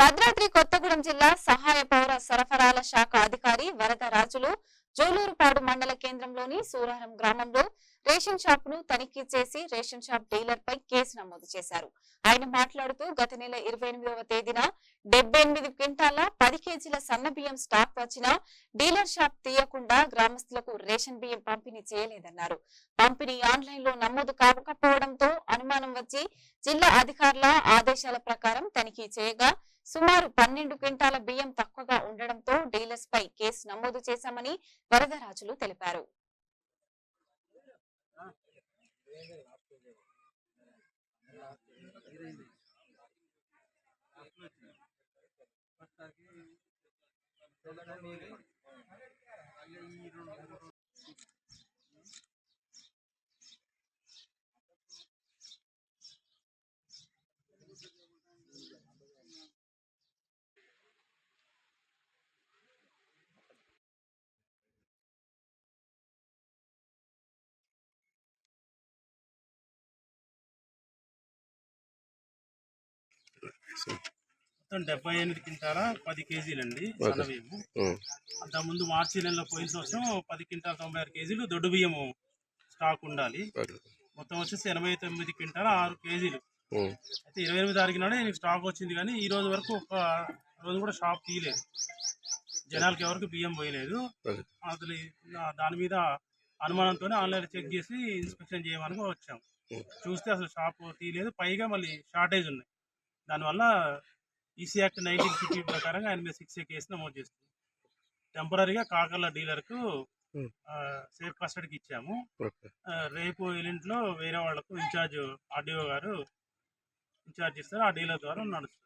భద్రాద్రి కొత్తగూడెం జిల్లా సహాయ పౌర సరఫరాల శాఖ అధికారి వరదరాజులు జోలూరుపాడు మండల కేంద్రంలోని సూరారం గ్రామంలో రేషన్ షాప్ ను తనిఖీ చేసి రేషన్ షాప్ డీలర్ పై కేసు నమోదు చేశారు. ఆయన మాట్లాడుతూ గత నెల 28వ తేదీన 78 క్వింటాల 10 కేజీల సన్న బియ్యం స్టాక్ వచ్చినా డీలర్ షాప్ తీయకుండా గ్రామస్తులకు రేషన్ బియ్యం పంపిణీ చేయలేదన్నారు. పంపిణీ ఆన్లైన్ లో నమోదు కాకపోవడంతో అనుమానం వచ్చి జిల్లా అధికారుల ఆదేశాల ప్రకారం తనిఖీ చేయగా సుమారు 12 క్వింటాల బియ్యం తక్కువగా ఉండడంతో డీలర్స్ పై కేసు నమోదు చేశామని వరదరాజులు తెలిపారు. మొత్తం 78 క్వింటాల 10 కేజీలండి సన్న బియ్యము. అంతకుముందు మార్చి నెలలో పోయిన సంవత్సరం 10 క్వింటాల 96 కేజీలు దొడ్డు బియ్యము స్టాక్ ఉండాలి. మొత్తం వచ్చేసి 89 క్వింటాల 6 కేజీలు. అయితే 28 తారీఖు నాడే స్టాక్ వచ్చింది, కానీ ఈ రోజు వరకు ఒక రోజు కూడా షాప్ తీయలేదు. జనాలకి ఎవరికి బియ్యం పోయలేదు. అసలు దాని మీద అనుమానంతో ఆన్లైన్ చెక్ చేసి ఇన్స్పెక్షన్ చేయమని వచ్చాము. చూస్తే అసలు షాప్ తీయలేదు, పైగా మళ్ళీ షార్టేజ్ ఉన్నాయి. దానివల్ల ఈసీ యాక్ట్ 1950 ప్రకారంగా ఆయన మీద 6A కేసు నమోదు చేస్తుంది. టెంపరీగా కాకర్ల డీలర్కు సేఫ్ కస్టడీకి ఇచ్చాము. రేపు ఎల్లుంట్లో వేరే వాళ్లకు ఇన్ఛార్జ్ ఆర్డీఓ గారు ఇన్ఛార్జ్ ఇస్తారు. ఆ డీలర్ ద్వారా నడుస్తుంది.